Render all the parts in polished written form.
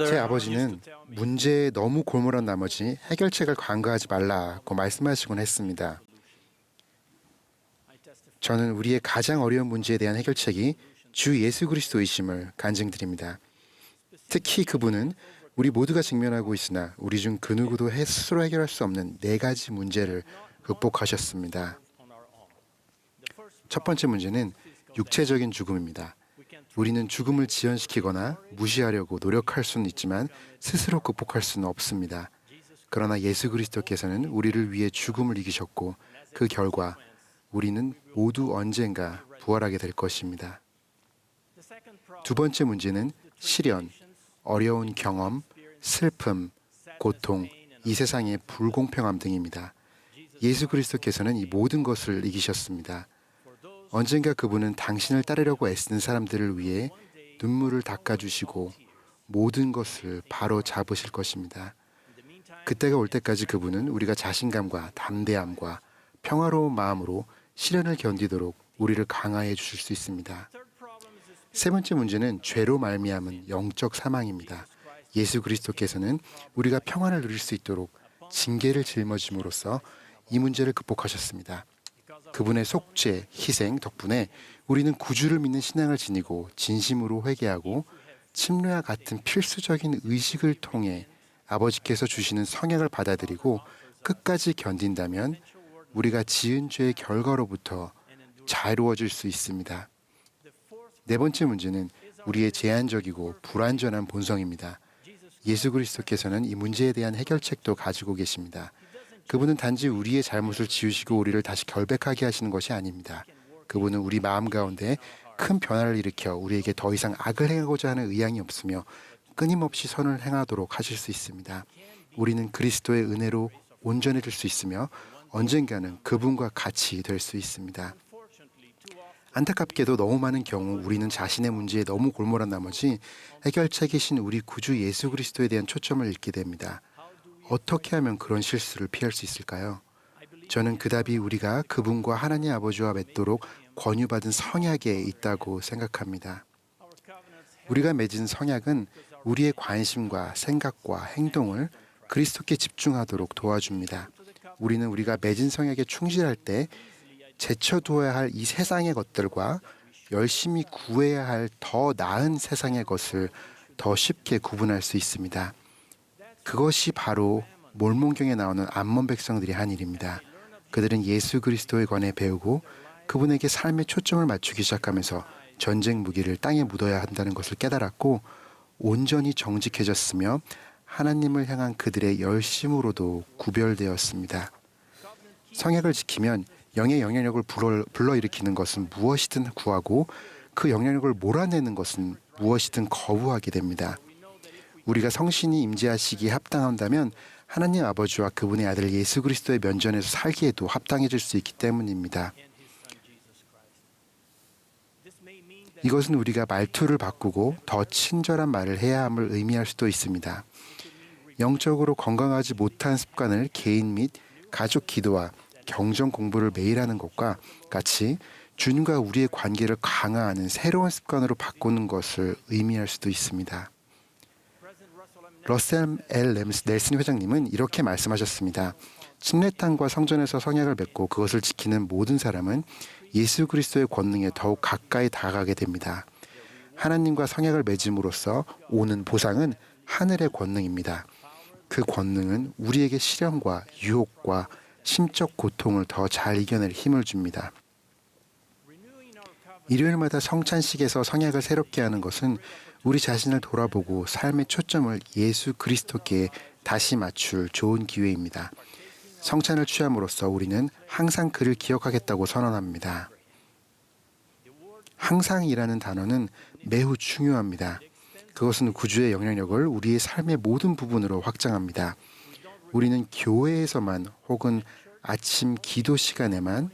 제 아버지는 문제에 너무 골몰한 나머지 해결책을 간과하지 말라고 말씀하시곤 했습니다. 저는 우리의 가장 어려운 문제에 대한 해결책이 주 예수 그리스도이심을 간증드립니다. 특히 그분은 우리 모두가 직면하고 있으나 우리 중 그 누구도 스스로 해결할 수 없는 4가지 문제를 극복하셨습니다. 첫 번째 문제는 육체적인 죽음입니다. 우리는 죽음을 지연시키거나 무시하려고 노력할 수는 있지만 스스로 극복할 수는 없습니다. 그러나 예수 그리스도께서는 우리를 위해 죽음을 이기셨고 그 결과 우리는 모두 언젠가 부활하게 될 것입니다. 두 번째 문제는 시련, 어려운 경험, 슬픔, 고통, 이 세상의 불공평함 등입니다. 예수 그리스도께서는 이 모든 것을 이기셨습니다. 언젠가 그분은 당신을 따르려고 애쓰는 사람들을 위해 눈물을 닦아주시고 모든 것을 바로 잡으실 것입니다. 그때가 올 때까지 그분은 우리가 자신감과 담대함과 평화로운 마음으로 시련을 견디도록 우리를 강화해 주실 수 있습니다. 세 번째 문제는 죄로 말미암은 영적 사망입니다. 예수 그리스도께서는 우리가 평안을 누릴 수 있도록 징계를 짊어짐으로써 이 문제를 극복하셨습니다. 그분의 속죄, 희생 덕분에 우리는 구주를 믿는 신앙을 지니고 진심으로 회개하고 침례와 같은 필수적인 의식을 통해 아버지께서 주시는 성약을 받아들이고 끝까지 견딘다면 우리가 지은 죄의 결과로부터 자유로워질 수 있습니다. 네 번째 문제는 우리의 제한적이고 불완전한 본성입니다. 예수 그리스도께서는 이 문제에 대한 해결책도 가지고 계십니다. 그분은 단지 우리의 잘못을 지우시고 우리를 다시 결백하게 하시는 것이 아닙니다. 그분은 우리 마음 가운데 큰 변화를 일으켜 우리에게 더 이상 악을 행하고자 하는 의향이 없으며 끊임없이 선을 행하도록 하실 수 있습니다. 우리는 그리스도의 은혜로 온전해질 수 있으며 언젠가는 그분과 같이 될 수 있습니다. 안타깝게도 너무 많은 경우 우리는 자신의 문제에 너무 골몰한 나머지 해결책이신 우리 구주 예수 그리스도에 대한 초점을 잃게 됩니다. 어떻게 하면 그런 실수를 피할 수 있을까요? 저는 그 답이 우리가 그분과 하나님 아버지와 맺도록 권유받은 성약에 있다고 생각합니다. 우리가 맺은 성약은 우리의 관심과 생각과 행동을 그리스도께 집중하도록 도와줍니다. 우리는 우리가 맺은 성약에 충실할 때 제쳐두어야 할 이 세상의 것들과 열심히 구해야 할 더 나은 세상의 것을 더 쉽게 구분할 수 있습니다. 그것이 바로 몰몬경에 나오는 암몬 백성들이 한 일입니다. 그들은 예수 그리스도에 관해 배우고 그분에게 삶의 초점을 맞추기 시작하면서 전쟁 무기를 땅에 묻어야 한다는 것을 깨달았고 온전히 정직해졌으며 하나님을 향한 그들의 열심으로도 구별되었습니다. 성약을 지키면 영의 영향력을 불러일으키는 것은 무엇이든 구하고 그 영향력을 몰아내는 것은 무엇이든 거부하게 됩니다. 우리가 성신이 임재하시기에 합당한다면 하나님 아버지와 그분의 아들 예수 그리스도의 면전에서 살기에도 합당해질 수 있기 때문입니다. 이것은 우리가 말투를 바꾸고 더 친절한 말을 해야 함을 의미할 수도 있습니다. 영적으로 건강하지 못한 습관을 개인 및 가족 기도와 경전 공부를 매일 하는 것과 같이 주님과 우리의 관계를 강화하는 새로운 습관으로 바꾸는 것을 의미할 수도 있습니다. 러셀 L. 넬슨 회장님은 이렇게 말씀하셨습니다. 침례탕과 성전에서 성약을 맺고 그것을 지키는 모든 사람은 예수 그리스도의 권능에 더욱 가까이 다가가게 됩니다. 하나님과 성약을 맺음으로써 오는 보상은 하늘의 권능입니다. 그 권능은 우리에게 시련과 유혹과 심적 고통을 더 잘 이겨낼 힘을 줍니다. 일요일마다 성찬식에서 성약을 새롭게 하는 것은 우리 자신을 돌아보고 삶의 초점을 예수 그리스도께 다시 맞출 좋은 기회입니다. 성찬을 취함으로써 우리는 항상 그를 기억하겠다고 선언합니다. 항상이라는 단어는 매우 중요합니다. 그것은 구주의 영향력을 우리의 삶의 모든 부분으로 확장합니다. 우리는 교회에서만 혹은 아침 기도 시간에만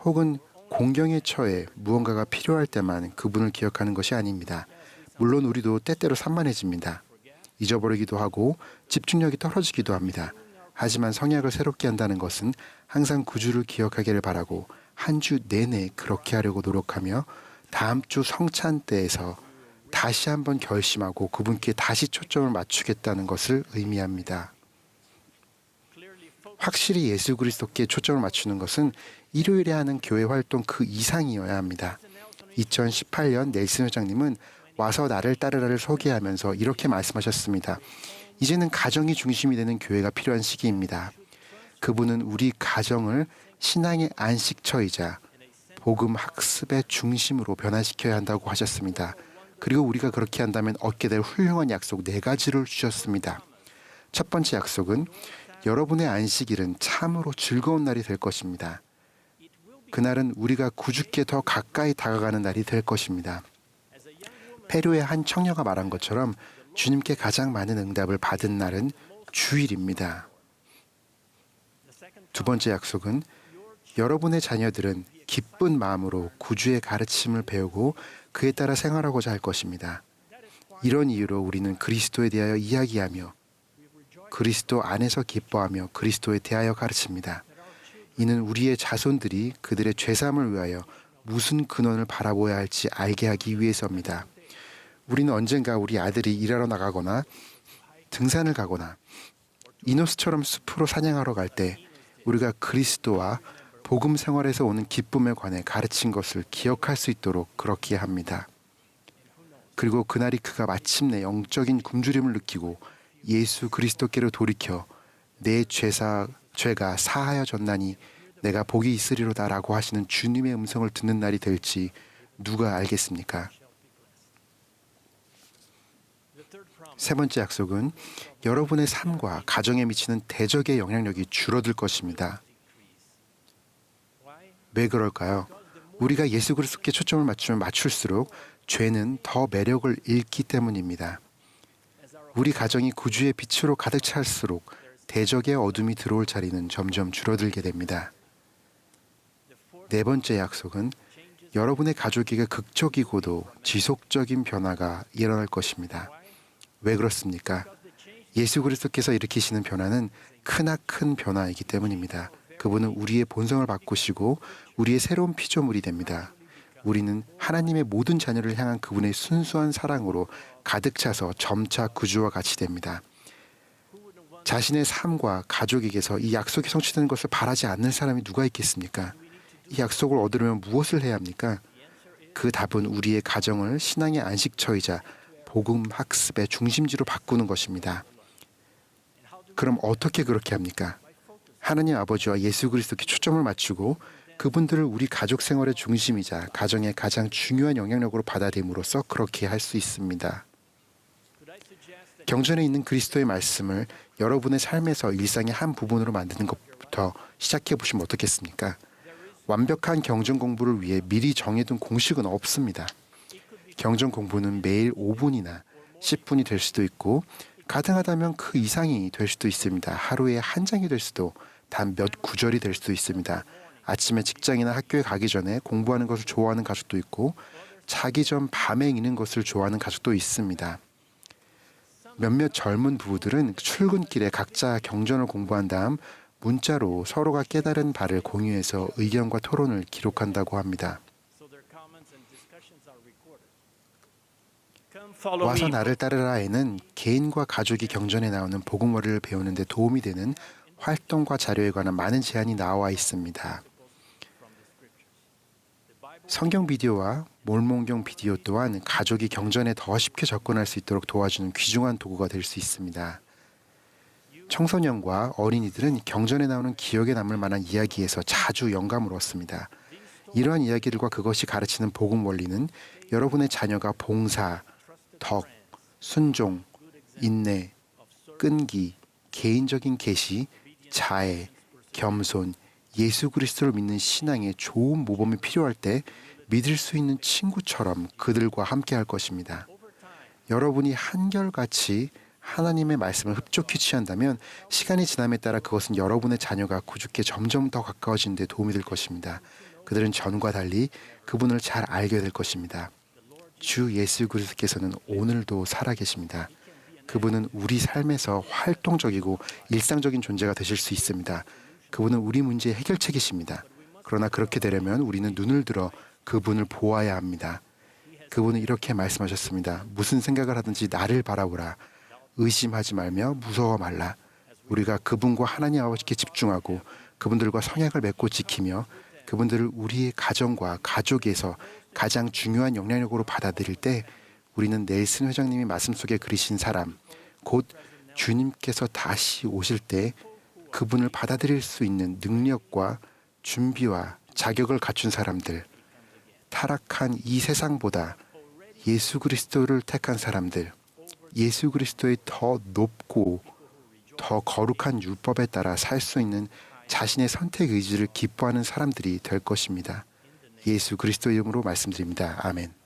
혹은 공경에 처해 무언가가 필요할 때만 그분을 기억하는 것이 아닙니다. 물론 우리도 때때로 산만해집니다. 잊어버리기도 하고 집중력이 떨어지기도 합니다. 하지만 성약을 새롭게 한다는 것은 항상 구주를 기억하기를 바라고 한 주 내내 그렇게 하려고 노력하며 다음 주 성찬 때에서 다시 한번 결심하고 그분께 다시 초점을 맞추겠다는 것을 의미합니다. 확실히 예수 그리스도께 초점을 맞추는 것은 일요일에 하는 교회 활동 그 이상이어야 합니다. 2018년 넬슨 회장님은 와서 나를 따르라를 소개하면서 이렇게 말씀하셨습니다. 이제는 가정이 중심이 되는 교회가 필요한 시기입니다. 그분은 우리 가정을 신앙의 안식처이자 복음 학습의 중심으로 변화시켜야 한다고 하셨습니다. 그리고 우리가 그렇게 한다면 얻게 될 훌륭한 약속 4가지를 주셨습니다. 첫 번째 약속은 여러분의 안식일은 참으로 즐거운 날이 될 것입니다. 그날은 우리가 구주께 더 가까이 다가가는 날이 될 것입니다. 페루의 한 청녀가 말한 것처럼 주님께 가장 많은 응답을 받은 날은 주일입니다. 두 번째 약속은 여러분의 자녀들은 기쁜 마음으로 구주의 가르침을 배우고 그에 따라 생활하고자 할 것입니다. 이런 이유로 우리는 그리스도에 대하여 이야기하며 그리스도 안에서 기뻐하며 그리스도에 대하여 가르칩니다. 이는 우리의 자손들이 그들의 죄사함을 위하여 무슨 근원을 바라보아야 할지 알게 하기 위해서입니다. 우리는 언젠가 우리 아들이 일하러 나가거나 등산을 가거나 이노스처럼 숲으로 사냥하러 갈 때 우리가 그리스도와 복음 생활에서 오는 기쁨에 관해 가르친 것을 기억할 수 있도록 그렇게 합니다. 그리고 그날이 그가 마침내 영적인 굶주림을 느끼고 예수 그리스도께로 돌이켜 내 죄가 사하여졌나니 내가 복이 있으리로다 라고 하시는 주님의 음성을 듣는 날이 될지 누가 알겠습니까? 세 번째 약속은 여러분의 삶과 가정에 미치는 대적의 영향력이 줄어들 것입니다. 왜 그럴까요? 우리가 예수 그리스도께 초점을 맞추면 맞출수록 죄는 더 매력을 잃기 때문입니다. 우리 가정이 구주의 빛으로 가득 찰수록 대적의 어둠이 들어올 자리는 점점 줄어들게 됩니다. 네 번째 약속은 여러분의 가족에게 극적이고도 지속적인 변화가 일어날 것입니다. 왜 그렇습니까? 예수 그리스도께서 일으키시는 변화는 크나큰 변화이기 때문입니다. 그분은 우리의 본성을 바꾸시고 우리의 새로운 피조물이 됩니다. 우리는 하나님의 모든 자녀를 향한 그분의 순수한 사랑으로 가득 차서 점차 구주와 같이 됩니다. 자신의 삶과 가족에게서 이 약속이 성취되는 것을 바라지 않는 사람이 누가 있겠습니까? 이 약속을 얻으려면 무엇을 해야 합니까? 그 답은 우리의 가정을 신앙의 안식처이자 복음 학습의 중심지로 바꾸는 것입니다. 그럼 어떻게 그렇게 합니까? 하나님 아버지와 예수 그리스도께 초점을 맞추고 그분들을 우리 가족 생활의 중심이자 가정의 가장 중요한 영향력으로 받아들임으로써 그렇게 할 수 있습니다. 경전에 있는 그리스도의 말씀을 여러분의 삶에서 일상의 한 부분으로 만드는 것부터 시작해 보시면 어떻겠습니까? 완벽한 경전 공부를 위해 미리 정해둔 공식은 없습니다. 경전 공부는 매일 5분이나 10분이 될 수도 있고 가능하다면 그 이상이 될 수도 있습니다. 하루에 한 장이 될 수도 단 몇 구절이 될 수도 있습니다. 아침에 직장이나 학교에 가기 전에 공부하는 것을 좋아하는 가족도 있고 자기 전 밤에 읽는 것을 좋아하는 가족도 있습니다. 몇몇 젊은 부부들은 출근길에 각자 경전을 공부한 다음 문자로 서로가 깨달은 바를 공유해서 의견과 토론을 기록한다고 합니다. 와서 나를 따르라에는 개인과 가족이 경전에 나오는 복음어를 배우는 데 도움이 되는 활동과 자료에 관한 많은 제안이 나와 있습니다. 성경 비디오와 몰몬경 비디오 또한 가족이 경전에 더 쉽게 접근할 수 있도록 도와주는 귀중한 도구가 될 수 있습니다. 청소년과 어린이들은 경전에 나오는 기억에 남을 만한 이야기에서 자주 영감을 얻습니다. 이러한 이야기들과 그것이 가르치는 복음 원리는 여러분의 자녀가 봉사, 덕, 순종, 인내, 끈기, 개인적인 계시, 자애, 겸손, 예수 그리스도를 믿는 신앙의 좋은 모범이 필요할 때 믿을 수 있는 친구처럼 그들과 함께 할 것입니다. 여러분이 한결같이 하나님의 말씀을 흡족히 취한다면 시간이 지남에 따라 그것은 여러분의 자녀가 구주께 점점 더 가까워지는 데 도움이 될 것입니다. 그들은 전과 달리 그분을 잘 알게 될 것입니다. 주 예수 그리스도께서는 오늘도 살아계십니다. 그분은 우리 삶에서 활동적이고 일상적인 존재가 되실 수 있습니다. 그분은 우리 문제의 해결책이십니다. 그러나 그렇게 되려면 우리는 눈을 들어 그분을 보아야 합니다. 그분은 이렇게 말씀하셨습니다. 무슨 생각을 하든지 나를 바라보라. 의심하지 말며 무서워 말라. 우리가 그분과 하나님 아버지께 집중하고 그분들과 성약을 맺고 지키며 그분들을 우리의 가정과 가족에서 가장 중요한 영향력으로 받아들일 때 우리는 넬슨 회장님이 말씀 속에 그리신 사람, 곧 주님께서 다시 오실 때 그분을 받아들일 수 있는 능력과 준비와 자격을 갖춘 사람들, 타락한 이 세상보다 예수 그리스도를 택한 사람들, 예수 그리스도의 더 높고 더 거룩한 율법에 따라 살 수 있는 자신의 선택 의지를 기뻐하는 사람들이 될 것입니다. 예수 그리스도 이름으로 말씀드립니다. 아멘.